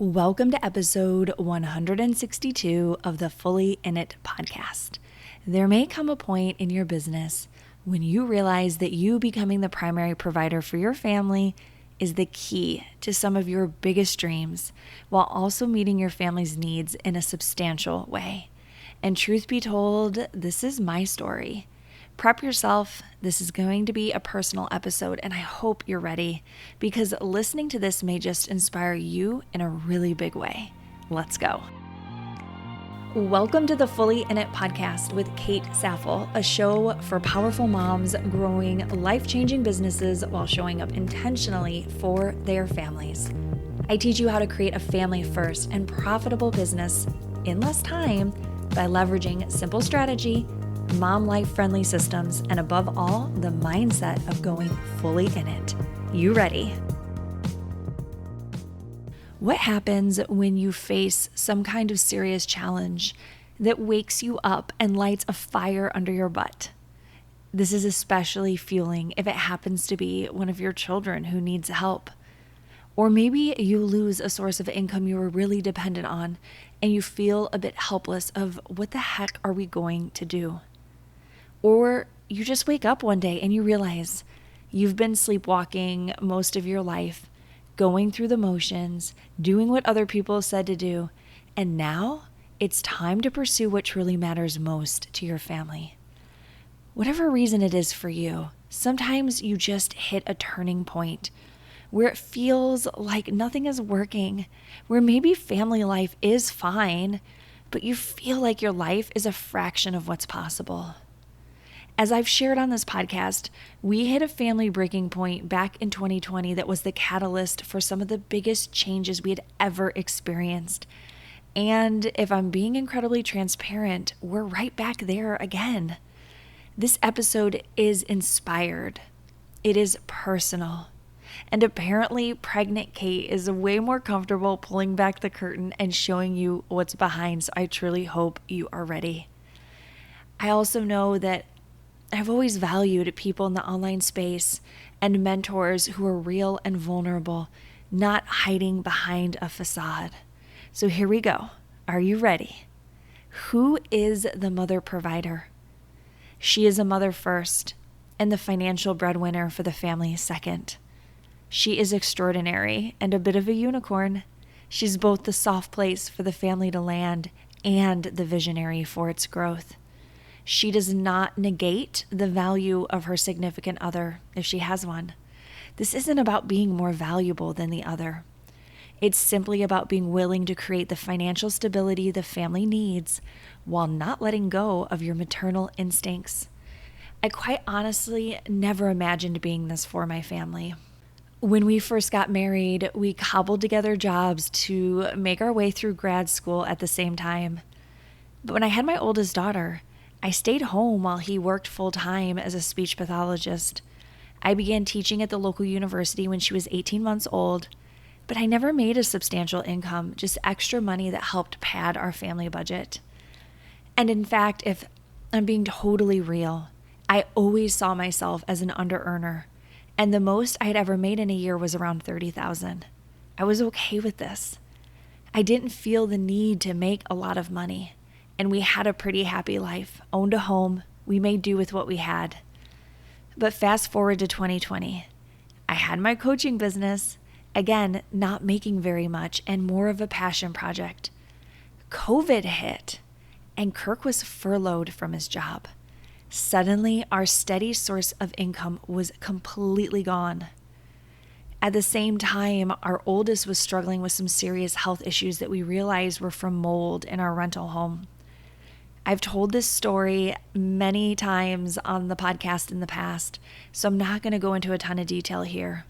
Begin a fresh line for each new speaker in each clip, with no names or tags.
Welcome to episode 162 of the Fully In It podcast. There may come a point in your business when you realize that you becoming the primary provider for your family is the key to some of your biggest dreams, while also meeting your family's needs in a substantial way. And truth be told, this is my story. Prep yourself. This is going to be a personal episode, and I hope you're ready because listening to this may just inspire you in a really big way. Let's go. Welcome to the Fully In It podcast with Kate Saffel, a show for powerful moms growing life-changing businesses while showing up intentionally for their families. I teach you how to create a family-first and profitable business in less time by leveraging simple strategy, mom life-friendly systems, and above all, the mindset of going fully in it. You ready? What happens when you face some kind of serious challenge that wakes you up and lights a fire under your butt? This is especially fueling if it happens to be one of your children who needs help. Or maybe you lose a source of income you were really dependent on and you feel a bit helpless of what the heck are we going to do? Or you just wake up one day and you realize you've been sleepwalking most of your life, going through the motions, doing what other people said to do, and now it's time to pursue what truly matters most to your family. Whatever reason it is for you, sometimes you just hit a turning point where it feels like nothing is working, where maybe family life is fine, but you feel like your life is a fraction of what's possible. As I've shared on this podcast, we hit a family breaking point back in 2020 that was the catalyst for some of the biggest changes we had ever experienced. And if I'm being incredibly transparent, we're right back there again. This episode is inspired. It is personal. And apparently, pregnant Kate is way more comfortable pulling back the curtain and showing you what's behind. So I truly hope you are ready. I also know that I've always valued people in the online space and mentors who are real and vulnerable, not hiding behind a facade. So here we go. Are you ready? Who is the mother provider? She is a mother first and the financial breadwinner for the family second. She is extraordinary and a bit of a unicorn. She's both the soft place for the family to land and the visionary for its growth. She does not negate the value of her significant other if she has one. This isn't about being more valuable than the other. It's simply about being willing to create the financial stability the family needs while not letting go of your maternal instincts. I quite honestly never imagined being this for my family. When we first got married, we cobbled together jobs to make our way through grad school at the same time. But when I had my oldest daughter, I stayed home while he worked full-time as a speech pathologist. I began teaching at the local university when she was 18 months old, but I never made a substantial income, just extra money that helped pad our family budget. And in fact, if I'm being totally real, I always saw myself as an under-earner, and the most I had ever made in a year was around $30,000. I was okay with this. I didn't feel the need to make a lot of money. And we had a pretty happy life, owned a home, we made do with what we had. But fast forward to 2020, I had my coaching business, again, not making very much and more of a passion project. COVID hit and Kirk was furloughed from his job. Suddenly, our steady source of income was completely gone. At the same time, our oldest was struggling with some serious health issues that we realized were from mold in our rental home. I've told this story many times on the podcast in the past, so I'm not going to go into a ton of detail here.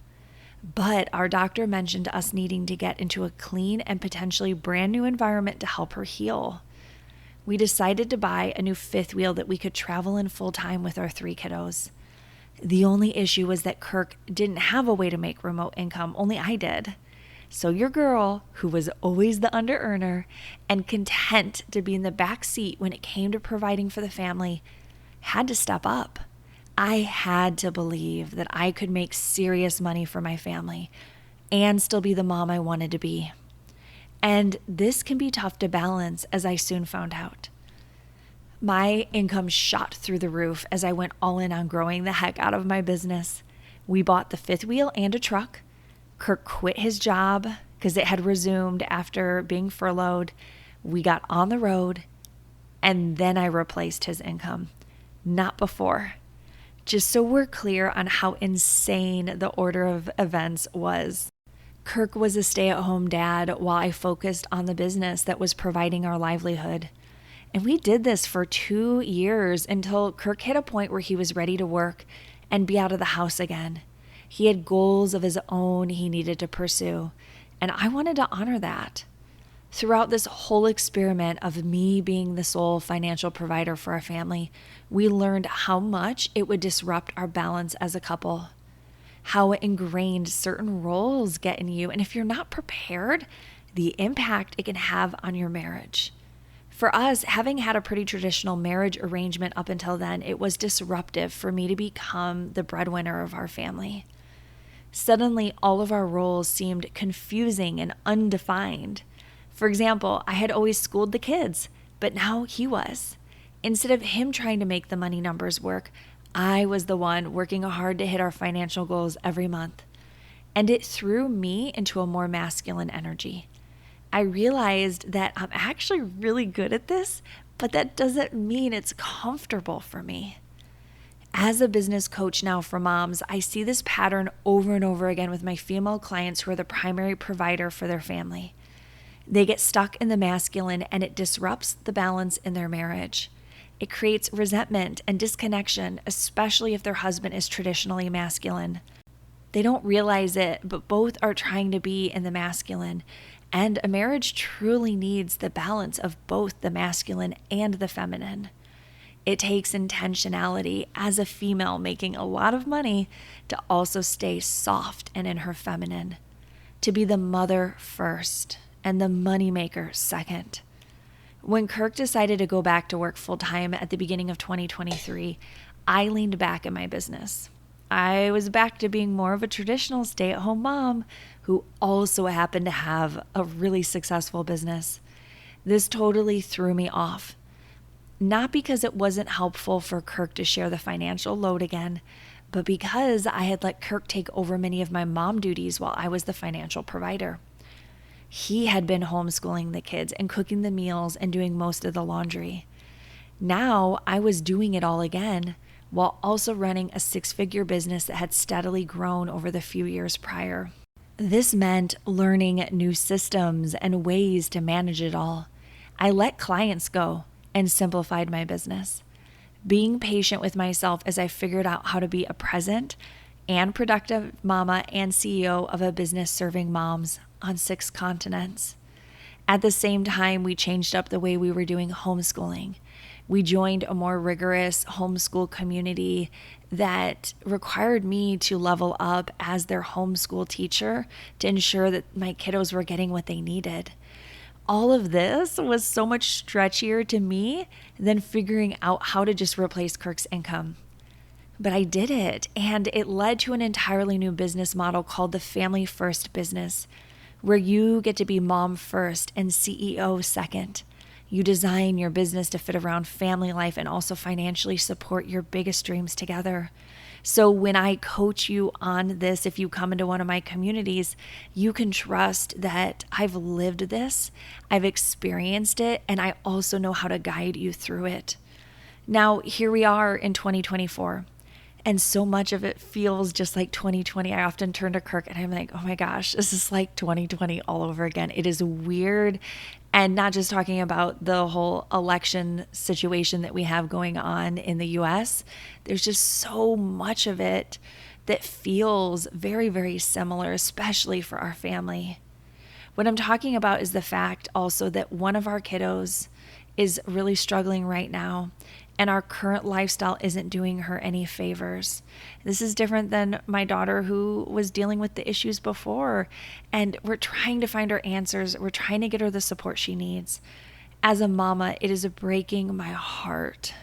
But our doctor mentioned us needing to get into a clean and potentially brand new environment to help her heal. We decided to buy a new fifth wheel that we could travel in full time with our 3 kiddos. The only issue was that Kirk didn't have a way to make remote income, only I did. So your girl, who was always the under-earner and content to be in the back seat when it came to providing for the family, had to step up. I had to believe that I could make serious money for my family and still be the mom I wanted to be. And this can be tough to balance, as I soon found out. My income shot through the roof as I went all in on growing the heck out of my business. We bought the fifth wheel and a truck. Kirk quit his job because it had resumed after being furloughed. We got on the road, and then I replaced his income, not before. Just so we're clear on how insane the order of events was. Kirk was a stay-at-home dad while I focused on the business that was providing our livelihood. And we did this for 2 years until Kirk hit a point where he was ready to work and be out of the house again. He had goals of his own he needed to pursue, and I wanted to honor that. Throughout this whole experiment of me being the sole financial provider for our family, we learned how much it would disrupt our balance as a couple, how ingrained certain roles get in you, and if you're not prepared, the impact it can have on your marriage. For us, having had a pretty traditional marriage arrangement up until then, it was disruptive for me to become the breadwinner of our family. Suddenly, all of our roles seemed confusing and undefined. For example, I had always schooled the kids, but now he was. Instead of him trying to make the money numbers work, I was the one working hard to hit our financial goals every month. And it threw me into a more masculine energy. I realized that I'm actually really good at this, but that doesn't mean it's comfortable for me. As a business coach now for moms, I see this pattern over and over again with my female clients who are the primary provider for their family. They get stuck in the masculine and it disrupts the balance in their marriage. It creates resentment and disconnection, especially if their husband is traditionally masculine. They don't realize it, but both are trying to be in the masculine. And a marriage truly needs the balance of both the masculine and the feminine. It takes intentionality as a female making a lot of money to also stay soft and in her feminine, to be the mother first and the moneymaker second. When Kirk decided to go back to work full-time at the beginning of 2023, I leaned back in my business. I was back to being more of a traditional stay-at-home mom who also happened to have a really successful business. This totally threw me off. Not because it wasn't helpful for Kirk to share the financial load again, but because I had let Kirk take over many of my mom duties while I was the financial provider. He had been homeschooling the kids and cooking the meals and doing most of the laundry. Now I was doing it all again, while also running a 6-figure business that had steadily grown over the few years prior. This meant learning new systems and ways to manage it all. I let clients go and simplified my business, being patient with myself as I figured out how to be a present and productive mama and CEO of a business serving moms on 6 continents. At the same time, we changed up the way we were doing homeschooling. We joined a more rigorous homeschool community that required me to level up as their homeschool teacher to ensure that my kiddos were getting what they needed. All of this was so much stretchier to me than figuring out how to just replace Kirk's income. But I did it, and it led to an entirely new business model called the Family First Business, where you get to be mom first and CEO second. You design your business to fit around family life and also financially support your biggest dreams together. So when I coach you on this, if you come into one of my communities, you can trust that I've lived this, I've experienced it, and I also know how to guide you through it. Now, here we are in 2024. And so much of it feels just like 2020. I often turn to Kirk and I'm like, oh my gosh, this is like 2020 all over again. It is weird. And not just talking about the whole election situation that we have going on in the US. There's just so much of it that feels very, very similar, especially for our family. What I'm talking about is the fact also that one of our kiddos is really struggling right now, and our current lifestyle isn't doing her any favors. This is different than my daughter who was dealing with the issues before, and we're trying to find her answers. We're trying to get her the support she needs. As a mama, it is breaking my heart,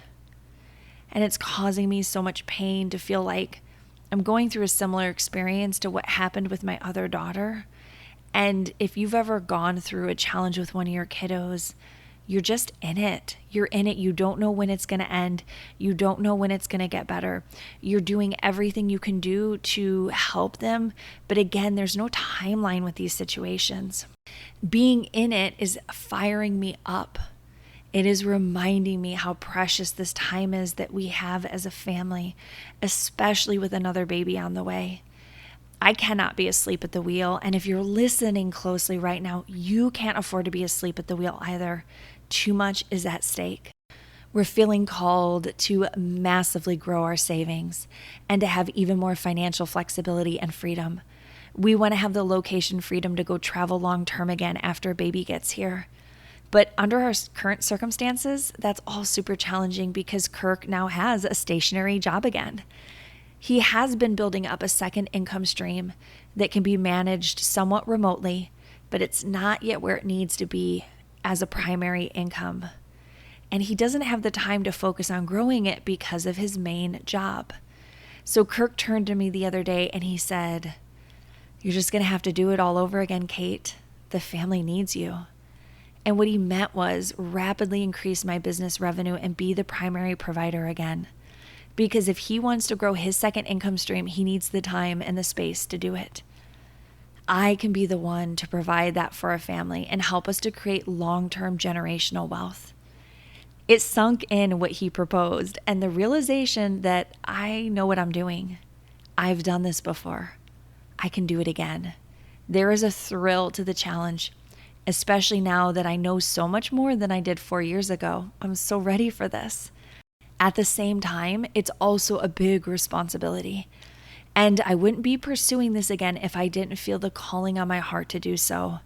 and it's causing me so much pain to feel like I'm going through a similar experience to what happened with my other daughter. And if you've ever gone through a challenge with one of your kiddos, you're just in it. You're in it. You don't know when it's going to end. You don't know when it's going to get better. You're doing everything you can do to help them. But again, there's no timeline with these situations. Being in it is firing me up. It is reminding me how precious this time is that we have as a family, especially with another baby on the way. I cannot be asleep at the wheel. And if you're listening closely right now, you can't afford to be asleep at the wheel either. Too much is at stake. We're feeling called to massively grow our savings and to have even more financial flexibility and freedom. We want to have the location freedom to go travel long term again after a baby gets here. But under our current circumstances, that's all super challenging because Kirk now has a stationary job again. He has been building up a second income stream that can be managed somewhat remotely, but it's not yet where it needs to be as a primary income. And he doesn't have the time to focus on growing it because of his main job. So Kirk turned to me the other day and he said, "You're just going to have to do it all over again, Kate. The family needs you." And what he meant was rapidly increase my business revenue and be the primary provider again. Because if he wants to grow his second income stream, he needs the time and the space to do it. I can be the one to provide that for a family and help us to create long-term generational wealth. It sunk in what he proposed and the realization that I know what I'm doing. I've done this before. I can do it again. There is a thrill to the challenge, especially now that I know so much more than I did 4 years ago. I'm so ready for this. At the same time, it's also a big responsibility. And I wouldn't be pursuing this again if I didn't feel the calling on my heart to do so.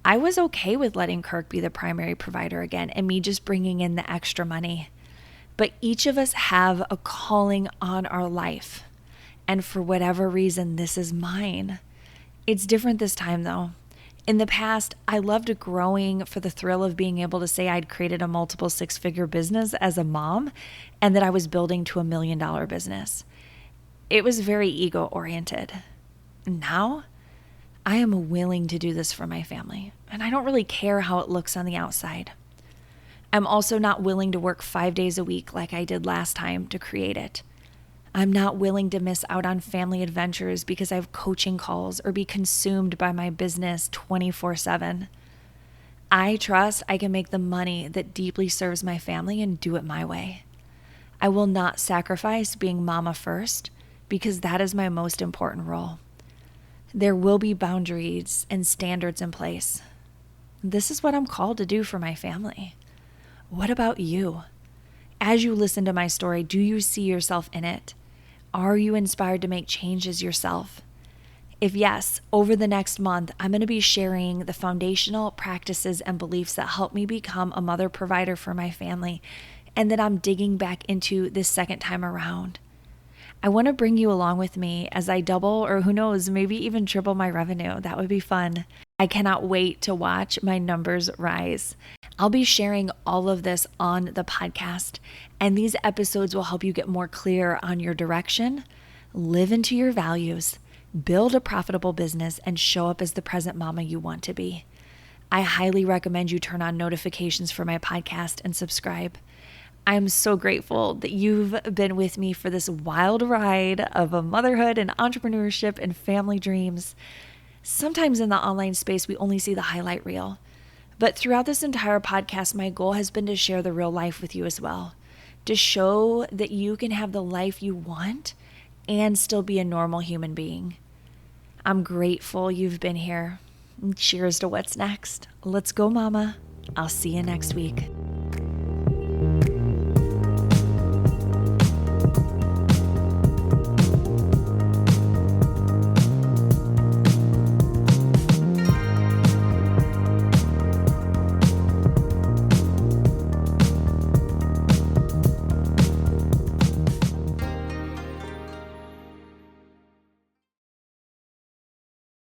I was okay with letting Kirk be the primary provider again and me just bringing in the extra money. But each of us have a calling on our life. And for whatever reason, this is mine. It's different this time though. In the past, I loved growing for the thrill of being able to say I'd created a multiple six-figure business as a mom and that I was building to $1 million business. It was very ego-oriented. Now, I am willing to do this for my family, and I don't really care how it looks on the outside. I'm also not willing to work 5 days a week like I did last time to create it. I'm not willing to miss out on family adventures because I have coaching calls or be consumed by my business 24/7. I trust I can make the money that deeply serves my family and do it my way. I will not sacrifice being mama first because that is my most important role. There will be boundaries and standards in place. This is what I'm called to do for my family. What about you? As you listen to my story, do you see yourself in it? Are you inspired to make changes yourself? If yes, over the next month, I'm going to be sharing the foundational practices and beliefs that help me become a mother provider for my family and that I'm digging back into this second time around. I want to bring you along with me as I double or who knows, maybe even triple my revenue. That would be fun. I cannot wait to watch my numbers rise. I'll be sharing all of this on the podcast, and these episodes will help you get more clear on your direction, live into your values, build a profitable business, and show up as the present mama you want to be. I highly recommend you turn on notifications for my podcast and subscribe. I'm so grateful that you've been with me for this wild ride of a motherhood and entrepreneurship and family dreams. Sometimes in the online space, we only see the highlight reel. But throughout this entire podcast, my goal has been to share the real life with you as well, to show that you can have the life you want and still be a normal human being. I'm grateful you've been here. Cheers to what's next. Let's go, mama. I'll see you next week.